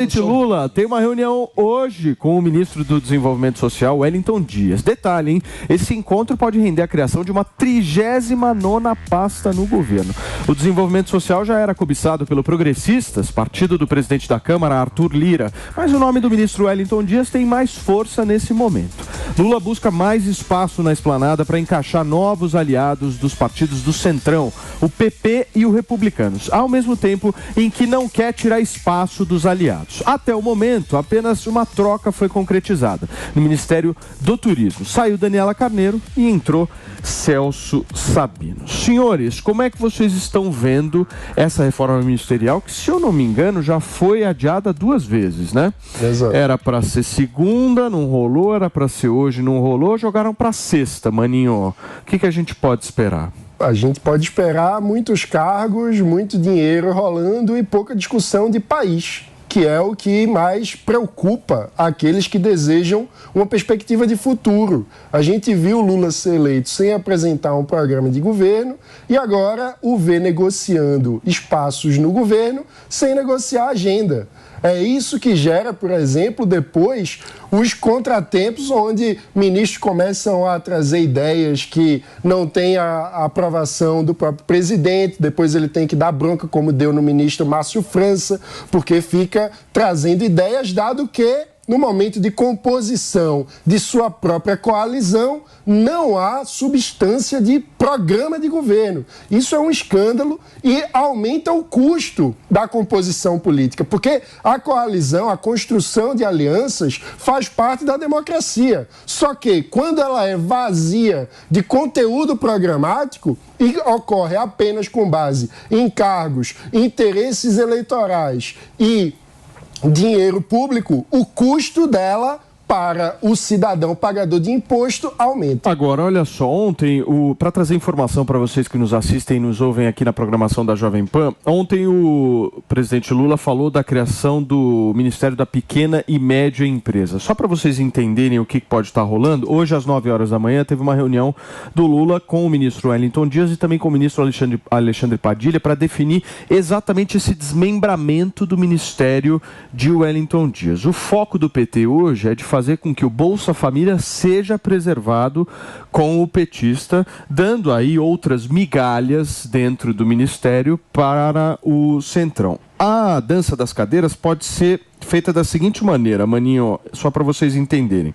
Presidente Lula tem uma reunião hoje com o ministro do Desenvolvimento Social, Wellington Dias. Detalhe, hein? Esse encontro pode render a criação de uma 39ª pasta no governo. O desenvolvimento social já era cobiçado pelo Progressistas, partido do presidente da Câmara, Arthur Lira. Mas o nome do ministro Wellington Dias tem mais força nesse momento. Lula busca mais espaço na esplanada para encaixar novos aliados dos partidos do Centrão, o PP e o Republicanos, ao mesmo tempo em que não quer tirar espaço dos aliados. Até o momento, apenas uma troca foi concretizada no Ministério do Turismo. Saiu Daniela Carneiro e entrou Celso Sabino. Senhores, como é que vocês estão vendo essa reforma ministerial que, se eu não me engano, já foi adiada 2 vezes, né? Exato. Era para ser segunda, não rolou, era para ser hoje, não rolou, jogaram para sexta, maninho. O que a gente pode esperar? A gente pode esperar muitos cargos, muito dinheiro rolando e pouca discussão de país, que é o que mais preocupa aqueles que desejam uma perspectiva de futuro. A gente viu Lula ser eleito sem apresentar um programa de governo e agora o vê negociando espaços no governo sem negociar a agenda. É isso que gera, por exemplo, depois os contratempos onde ministros começam a trazer ideias que não têm a aprovação do próprio presidente, depois ele tem que dar bronca, como deu no ministro Márcio França, porque fica trazendo ideias, dado que no momento de composição de sua própria coalizão, não há substância de programa de governo. Isso é um escândalo e aumenta o custo da composição política, porque a coalizão, a construção de alianças faz parte da democracia. Só que, quando ela é vazia de conteúdo programático e ocorre apenas com base em cargos, interesses eleitorais e dinheiro público, o custo dela para o cidadão pagador de imposto aumenta. Agora, olha só, ontem, para trazer informação para vocês que nos assistem e nos ouvem aqui na programação da Jovem Pan, ontem o presidente Lula falou da criação do Ministério da Pequena e Média Empresa. Só para vocês entenderem o que pode estar rolando, hoje às 9 horas da manhã teve uma reunião do Lula com o ministro Wellington Dias e também com o ministro Alexandre Padilha para definir exatamente esse desmembramento do Ministério de Wellington Dias. O foco do PT hoje é de fazer com que o Bolsa Família seja preservado com o petista, dando aí outras migalhas dentro do Ministério para o Centrão. A dança das cadeiras pode ser feita da seguinte maneira, maninho, só para vocês entenderem.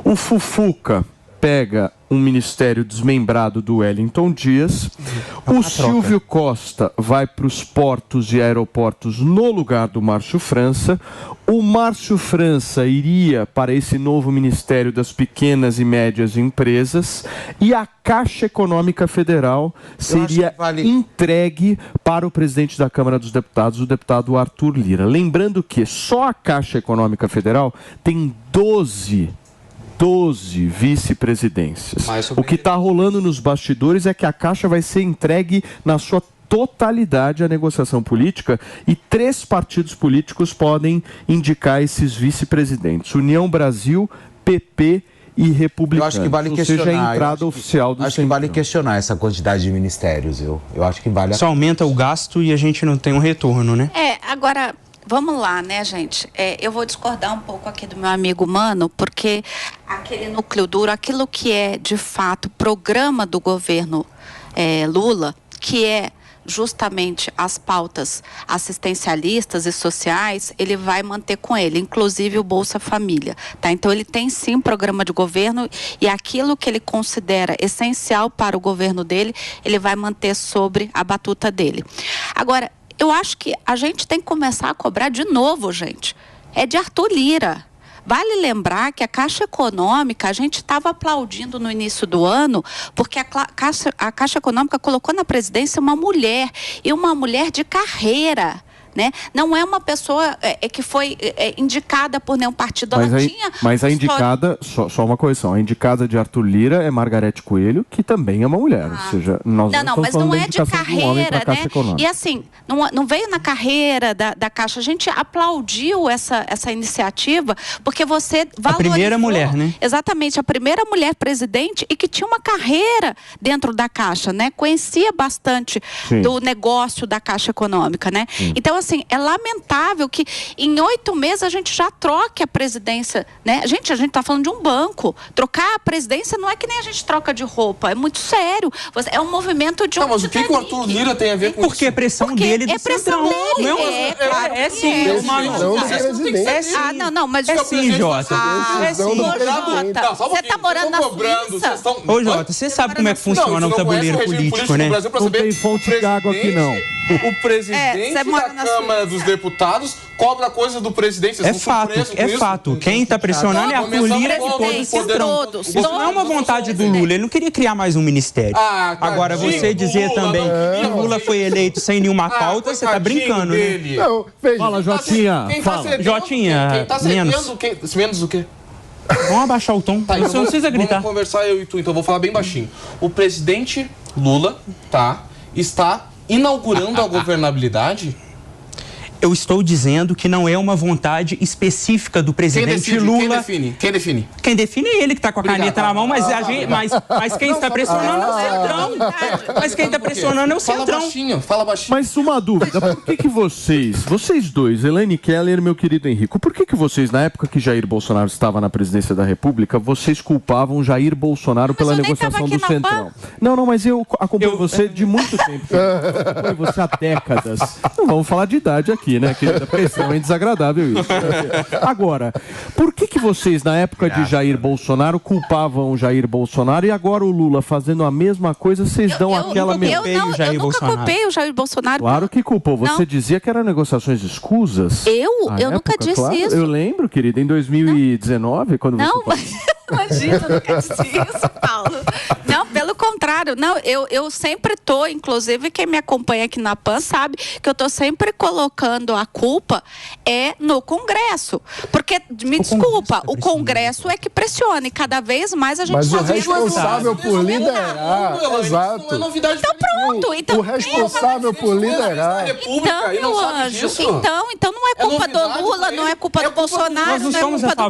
O Fufuca pega um ministério desmembrado do Wellington Dias, o Silvio Costa vai para os portos e aeroportos no lugar do Márcio França, o Márcio França iria para esse novo Ministério das Pequenas e Médias Empresas e a Caixa Econômica Federal seria entregue para o presidente da Câmara dos Deputados, o deputado Arthur Lira. Lembrando que só a Caixa Econômica Federal tem 12 vice-presidências. O que está rolando nos bastidores é que a Caixa vai ser entregue na sua totalidade à negociação política e 3 partidos políticos podem indicar esses vice-presidentes: União Brasil, PP e Republicanos. Eu acho que vale questionar. Ou seja, a entrada oficial do Acho que vale questionar essa quantidade de ministérios. Eu acho que vale. Só aumenta o gasto e a gente não tem um retorno, né? Agora, vamos lá, né, gente? Eu vou discordar um pouco aqui do meu amigo Mano, porque aquele núcleo duro, aquilo que é, de fato, programa do governo Lula, que é justamente as pautas assistencialistas e sociais, ele vai manter com ele, inclusive o Bolsa Família, tá? Então ele tem sim um programa de governo e aquilo que ele considera essencial para o governo dele, ele vai manter sobre a batuta dele. Agora, eu acho que a gente tem que começar a cobrar de novo, gente. É de Arthur Lira. Vale lembrar que a Caixa Econômica, a gente estava aplaudindo no início do ano, porque a Caixa Econômica colocou na presidência uma mulher, e uma mulher de carreira, né? Não é uma pessoa que foi indicada por nenhum partido. Mas a indicada, só uma correção, a indicada de Arthur Lira é Margarete Coelho, que também é uma mulher. Ou seja, nós não mas não é de carreira, né? E assim, não veio na carreira da Caixa. A gente aplaudiu essa iniciativa porque você valorizou. A primeira mulher, né? Exatamente, a primeira mulher presidente e que tinha uma carreira dentro da Caixa, né? Conhecia bastante do negócio da Caixa Econômica, né? Então, assim, é lamentável que em 8 meses a gente já troque a presidência, né? A gente está falando de um banco. Trocar a presidência não é que nem a gente troca de roupa, é muito sério. É um movimento de um... Mas o que o Arthur Lira tem a ver com isso? Porque é pressão dele do Centrão. É sim, mano. não, mas... É sim, Jota. É sim. Você tá morando na Suíça? Ô, Jota, você sabe como é que funciona o tabuleiro político, né? Não tem fonte de água aqui, não. O presidente da Câmara dos Deputados cobra coisa do presidente. É fato. Quem está pressionando é Arthur Lira e todos. Isso não é uma vontade do Lula. Ele não queria criar mais um ministério. Agora, você dizer também que Lula foi eleito sem nenhuma pauta, você está brincando, né? Não, veja. Fala, Jotinha. Jotinha, menos o quê? Vamos abaixar o tom. Você não precisa gritar. Vamos conversar eu e tu, então vou falar bem baixinho. O presidente Lula, está inaugurando a governabilidade? Eu estou dizendo que não é uma vontade específica do presidente Lula. Quem define? Quem define é ele que está com a caneta na mão, mas quem está pressionando é o Centrão. Mas quem está pressionando é o Centrão. Fala baixinho. Mas uma dúvida, por que vocês dois, Elaine Keller e meu querido Henrico, por que vocês, na época que Jair Bolsonaro estava na presidência da República, vocês culpavam Jair Bolsonaro pela negociação do Centrão? Não, mas eu acompanho você de muito tempo. Eu acompanho você há décadas. Não vamos falar de idade aqui, né, querida? Pressão é desagradável isso. Agora, por que vocês, na época de Jair Bolsonaro, culpavam o Jair Bolsonaro e agora o Lula fazendo a mesma coisa, vocês dão aquela... Eu nunca culpei o Jair Bolsonaro. Claro que culpou. Você dizia que eram negociações escusas. Eu nunca disse isso. Eu lembro, querida, em 2019, quando você... Imagina, eu nunca disse isso, Paulo. Não, pelo contrário. Não, eu sempre tô, inclusive quem me acompanha aqui na PAN sabe que eu tô sempre colocando a culpa no Congresso. Porque, me desculpa, o Congresso é que pressiona e cada vez mais a gente... Mas o responsável por liderar... Exato. Não é novidade. Então pronto. Então, o responsável por liderar... Então, meu anjo, então não é culpa do Lula, não é culpa do Bolsonaro, não é culpa do...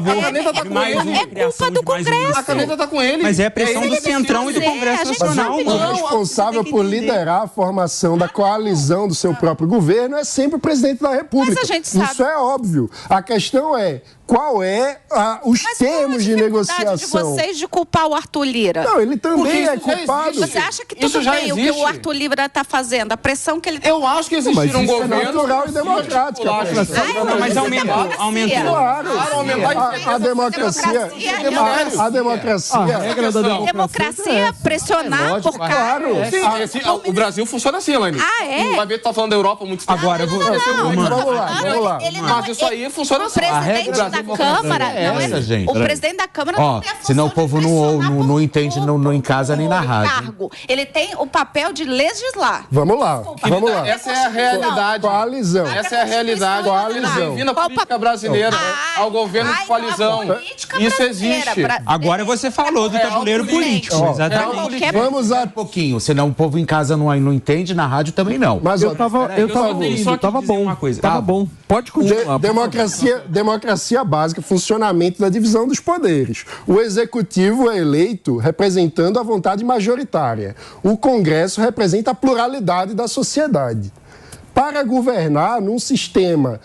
É culpa do Congresso. A caneta tá com ele. Mas é a pressão do Centrão e do Congresso Nacional. O responsável por liderar a formação da coalizão do seu próprio governo é sempre o presidente da República. Mas a gente sabe. Isso é óbvio. A questão é qual é os termos de negociação. De vocês de culpar o Arthur Lira? Não, ele também é culpado. Você acha que tudo bem o que o Arthur Lira está fazendo? A pressão que ele tem? Eu acho que existe um governo... é natural e democrático. Mas aumentou. Claro. A democracia... A democracia pressionar por claro. O Brasil funciona assim, Elaine. Não vai ver que tá falando da Europa muito tempo. Agora, vamos lá. Mas isso aí funciona assim. O presidente da Câmara não é... gente. O presidente da Câmara não tem a função senão o povo não entende em casa nem na rádio. Ele tem o papel de legislar. Vamos lá. Essa é a realidade. Coalizão. Essa é a realidade. Bem-vindo à política brasileira. Ao governo de coalizão. Isso existe. Agora você falou do tabuleiro político. Exatamente. Vamos a pouquinho, senão o povo em casa não entende, na rádio também não. Mas eu tava bom. Tava bom. Pode continuar. Democracia básica, funcionamento da divisão dos poderes. O executivo é eleito representando a vontade majoritária. O Congresso representa a pluralidade da sociedade. Para governar num sistema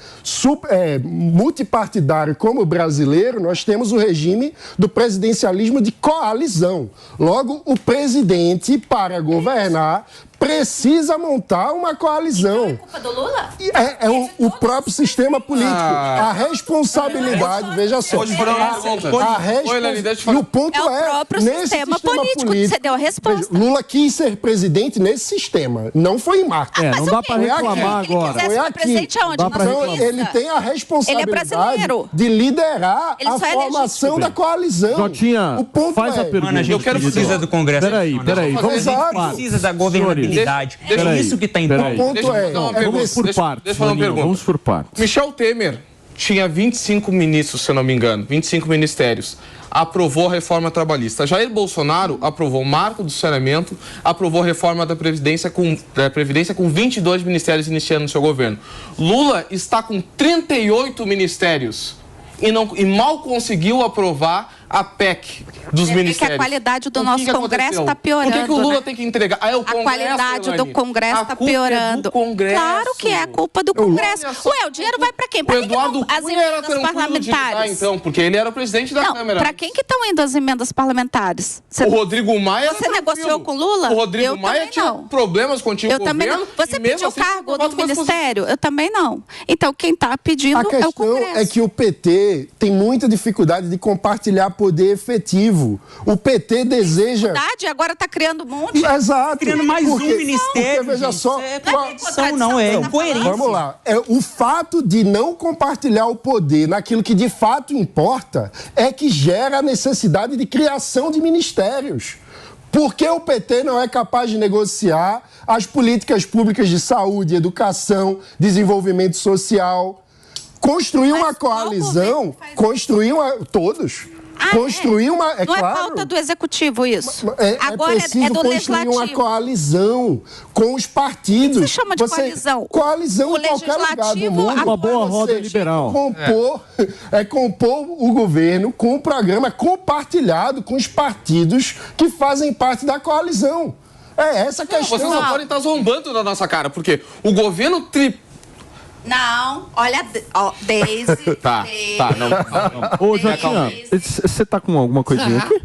multipartidário como o brasileiro, nós temos o regime do presidencialismo de coalizão. Logo, o presidente, para governar, precisa montar uma coalizão. É culpa do Lula? É o próprio sistema político. A responsabilidade, veja só. E o ponto o próprio sistema político que você deu a resposta. Lula quis ser presidente nesse sistema. Não foi em Marte. Não dá para reclamar agora. Foi aqui. Então, ele tem a responsabilidade de liderar a formação da coalizão. Jotinha, o ponto faz a pergunta. Eu quero precisa do Congresso. Peraí. Vamos precisa da governabilidade. É isso que está em pauta. O ponto vamos por partes. Deixa eu fazer uma pergunta. Vamos por partes. Michel Temer tinha 25 ministros, se eu não me engano, 25 ministérios. Aprovou a reforma trabalhista. Jair Bolsonaro aprovou o marco do saneamento, aprovou a reforma da Previdência com 22 ministérios iniciando no seu governo. Lula está com 38 ministérios e mal conseguiu aprovar a PEC dos ministérios. Que a qualidade do nosso Congresso está piorando. Por que o Lula tem que entregar? A qualidade do Congresso está piorando. Claro que é a culpa do Congresso. Ué, o dinheiro vai para quem? Para quem Eduardo as emendas parlamentares? Então, porque ele era o presidente da Câmara. Para quem que estão indo as emendas parlamentares? O Rodrigo Maia. Você negociou com o Lula? O Rodrigo Maia tinha problemas com o antigo governo. Também não. Você pediu o cargo do ministério? Eu também não. Então, quem está pedindo é o Congresso. A questão é que o PT tem muita dificuldade de compartilhar poder efetivo. O PT deseja... Agora está criando um monte. Exato. Criando mais um ministério. Porque, veja só... Não é incoerência. Vamos lá. O fato de não compartilhar o poder naquilo que de fato importa é que gera a necessidade de criação de ministérios. Porque o PT não é capaz de negociar as políticas públicas de saúde, educação, desenvolvimento social. Construir uma coalizão, todos. Construir uma... Não claro, é pauta do Executivo isso. Agora é preciso do construir Legislativo. uma coalizão com os partidos. O que você chama de coalizão? Coalizão em qualquer lugar do mundo. Uma boa roda liberal. Compor o governo com um programa compartilhado com os partidos que fazem parte da coalizão. É essa a questão. Vocês não podem estar zombando da nossa cara, porque o governo Não, olha, Deise. Não. Ô, Jotinha, você tá com alguma coisinha aqui?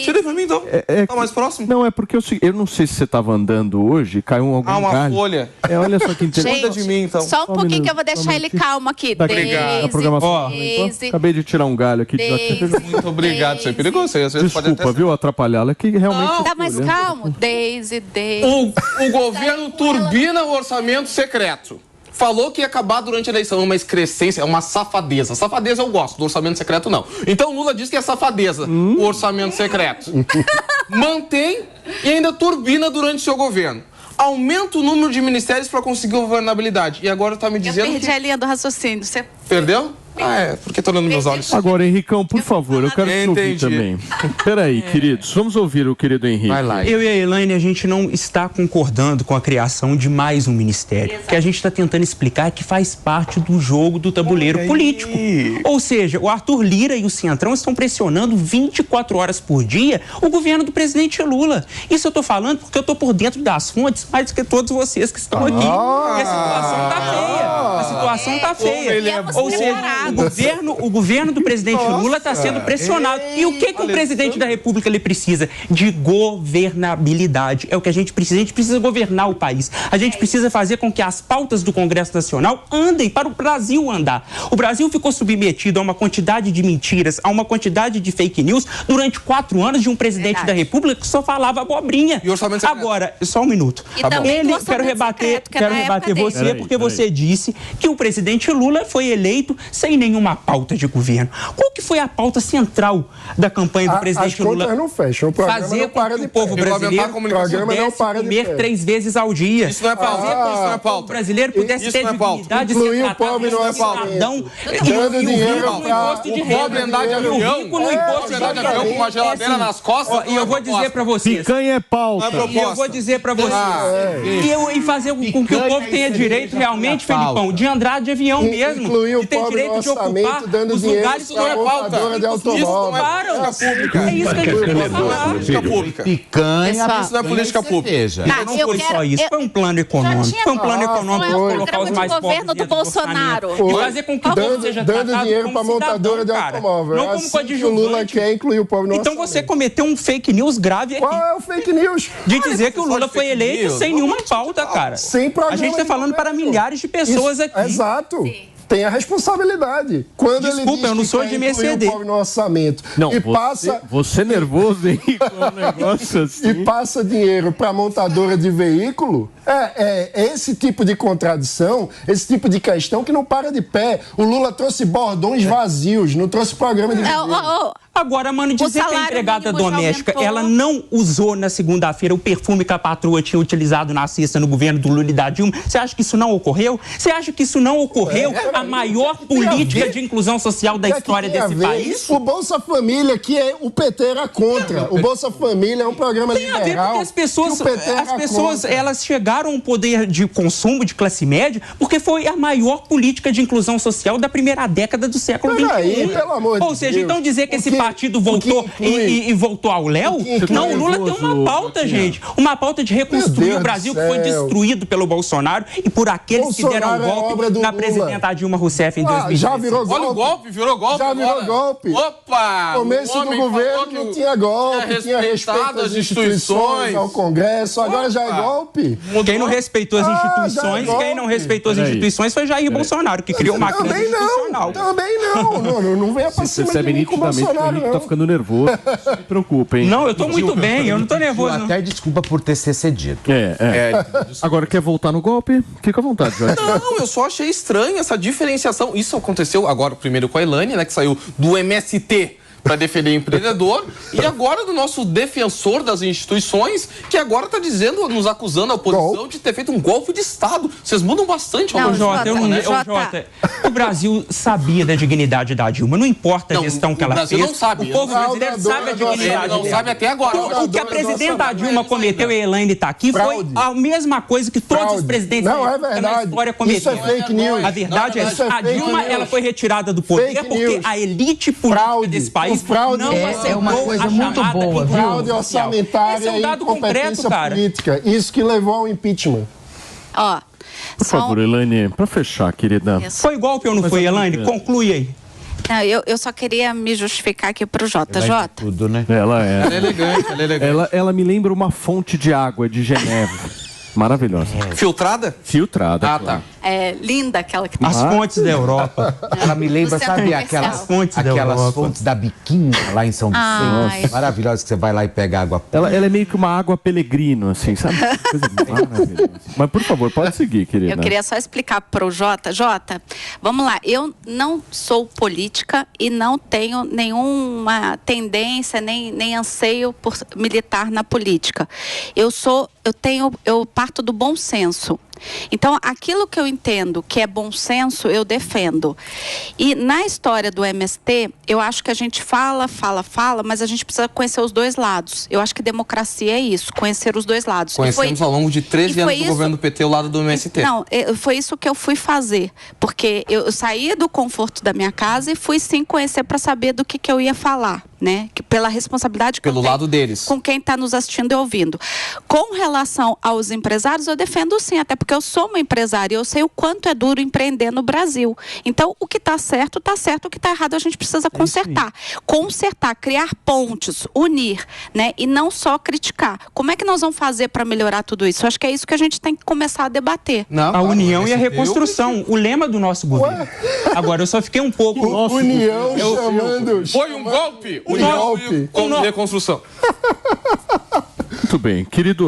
Tira pra mim, então. Tá mais próximo? Não, é porque eu não sei se você estava andando hoje, caiu algum galho. Uma folha. Olha só que interessante. Cuida de mim, então. Só um pouquinho que eu vou deixar ele calmo aqui. Acabei de tirar um galho aqui. Muito obrigado, isso é perigoso. Desculpa, viu, atrapalhá-la, que realmente... Tá mais calmo? Deise. O governo turbina o orçamento secreto. Falou que ia acabar durante a eleição, uma excrescência, é uma safadeza. Safadeza eu gosto, do orçamento secreto não. Então Lula diz que é safadeza, o orçamento secreto. Mantém e ainda turbina durante seu governo. Aumenta o número de ministérios para conseguir governabilidade. E agora tá me dizendo Eu perdi a linha do raciocínio. Você... Perdeu? Porque tô olhando meus olhos. Agora, Henricão, por favor, eu quero te ouvir também. Peraí, queridos, vamos ouvir o querido Henrique. Vai lá. Eu e a Elaine, a gente não está concordando com a criação de mais um ministério. O que a gente está tentando explicar é que faz parte do jogo do tabuleiro político. Ou seja, o Arthur Lira e o Centrão estão pressionando 24 horas por dia o governo do presidente Lula. Isso eu tô falando porque eu tô por dentro das fontes mais do que todos vocês que estão aqui. E a situação tá feia. A situação tá feia. Ou seja, o governo do presidente Lula está sendo pressionado. E o que o presidente da República ele precisa? De governabilidade. É o que a gente precisa. A gente precisa governar o país. A gente precisa fazer com que as pautas do Congresso Nacional andem para o Brasil andar. O Brasil ficou submetido a uma quantidade de mentiras, a uma quantidade de fake news durante 4 anos de um presidente da República que só falava abobrinha. E orçamento secreto? Agora, só um minuto. Quero rebater você, porque você disse que o presidente Lula foi eleito sem nenhuma pauta de governo. Qual que foi a pauta central da campanha do presidente Lula? As contas não fecham. O programa fazer não para com que de o povo brasileiro pudesse comer 3 vezes ao dia. Isso não é pauta. Fazer com que o povo brasileiro pudesse ter dignidade, incluir o pobre no cidadão, dando dinheiro no imposto de renda. O pobre andar de avião, com uma geladeira nas costas. E eu vou dizer pra vocês. Picanha é pauta. E eu vou dizer pra vocês. E fazer com que o povo tenha direito realmente, Felipão, de andar de avião mesmo. Incluir o pobre no orçamento, dando dinheiro para a montadora de automóvel. É isso que a gente vai falar. Política pública. Picanha. Isso não é política pública. Não foi só isso. Foi um plano econômico. Foi um plano econômico para colocar os mais pobres governo do Bolsonaro. E fazer com que o povo seja tratado dando dinheiro para a montadora de automóvel. Não como coadjuvante. O Lula quer incluir o pobre no orçamento. Então você cometeu um fake news grave aqui. Qual é o fake news? De dizer que o Lula foi eleito sem nenhuma pauta, cara. Sem programa. A gente está falando para milhares de pessoas aqui. Exato. Tem a responsabilidade. Quando Desculpa, ele diz eu não sou de me exceder. No orçamento não, e passa você nervoso, hein? Um negócio assim. E passa dinheiro para montadora de veículo. É esse tipo de contradição, esse tipo de questão que não para de pé. O Lula trouxe bordões vazios, não trouxe programa de governo. Agora, mano, dizer que a empregada doméstica, ela não usou na segunda-feira o perfume que a patroa tinha utilizado na sexta no governo do Lula e da Dilma, você acha que isso não ocorreu? Você acha que isso não ocorreu? A maior política de inclusão social da história desse país? O Bolsa Família, que o PT era contra. O Bolsa Família é um programa liberal. Tem a ver porque as pessoas elas chegaram ao poder de consumo de classe média porque foi a maior política de inclusão social da primeira década do século XXI. Pelo amor de Deus. Ou seja, então dizer que esse país partido voltou e voltou ao léu? Não, o Lula tem uma pauta, gente. Uma pauta de reconstruir o Brasil que foi destruído pelo Bolsonaro e por aqueles que deram golpe na presidenta Dilma Rousseff em 2016. Já virou golpe. Olha o golpe, virou golpe. Já virou golpe. Opa! Começo do governo não tinha golpe, tinha respeito às instituições, ao Congresso, agora já é golpe. Quem não respeitou as instituições, foi Jair Bolsonaro, que criou uma crise institucional. Também não venha pra cima de mim com o Bolsonaro, não. Tá ficando nervoso, não se preocupa, hein? Não, eu tô muito bem, eu não tô nervoso, não. Até desculpa por ter se cedido. Agora, quer voltar no golpe? Fica à vontade, Jorge. Não, eu só achei estranho essa diferenciação. Isso aconteceu agora, primeiro com a Elaine, né, que saiu do MST para defender empreendedor, e agora do nosso defensor das instituições, que agora está dizendo, nos acusando a oposição de ter feito um golpe de Estado. Vocês mudam bastante. Jota, o Brasil sabia da dignidade da Dilma, não importa a gestão que ela fez. Não sabe. O povo brasileiro sabe a dignidade dela. Não sabe até agora. O que a presidenta Dilma cometeu, e a Elaine está aqui, foi a mesma coisa que todos os presidentes na história cometeram. Isso é fake news. A verdade é que a Dilma ela foi retirada do poder porque a elite política desse país não é uma coisa muito boa, viu? Fraude orçamentária e incompetência política. Isso que levou ao impeachment. Ó, por favor, Elaine, para fechar, querida. Foi golpe ou não foi, Elaine? Conclui aí. Não, eu só queria me justificar aqui pro JJ. Tudo, né? Ela é. Ela é elegante. Ela me lembra uma fonte de água de Genebra. Maravilhosa. Filtrada? Filtrada. Ah, tá. É linda aquela que... As fontes da Europa. Ela me lembra, sabe, aquelas fontes da Biquinha lá em São Vicente. Maravilhosas, que você vai lá e pega água. Ela é meio que uma água Pellegrino, assim, sabe? Coisa maravilhosa. Mas, por favor, pode seguir, querida. Eu queria só explicar pro Jota. Jota, vamos lá. Eu não sou política e não tenho nenhuma tendência, nem anseio por militar na política. Eu parto do bom senso. Então, aquilo que eu entendo que é bom senso, eu defendo. E na história do MST, eu acho que a gente fala, mas a gente precisa conhecer os dois lados. Eu acho que democracia é isso, conhecer os dois lados. Conhecemos ao longo de 13 anos do governo do PT o lado do MST. Não, foi isso que eu fui fazer. Porque eu saí do conforto da minha casa e fui sim conhecer para saber do que eu ia falar, né? Pela responsabilidade pelo lado deles. Com quem está nos assistindo e ouvindo. Com relação aos empresários, eu defendo sim, até porque eu sou uma empresária e eu sei o quanto é duro empreender no Brasil. Então, o que está certo, o que está errado a gente precisa consertar. Consertar, criar pontes, unir, né? E não só criticar. Como é que nós vamos fazer para melhorar tudo isso? Eu acho que é isso que a gente tem que começar a debater. A união e a reconstrução. O lema do nosso governo. Agora, eu só fiquei um pouco... União chamando... Foi um golpe! Golpe. Reconstrução. Muito bem, queridos.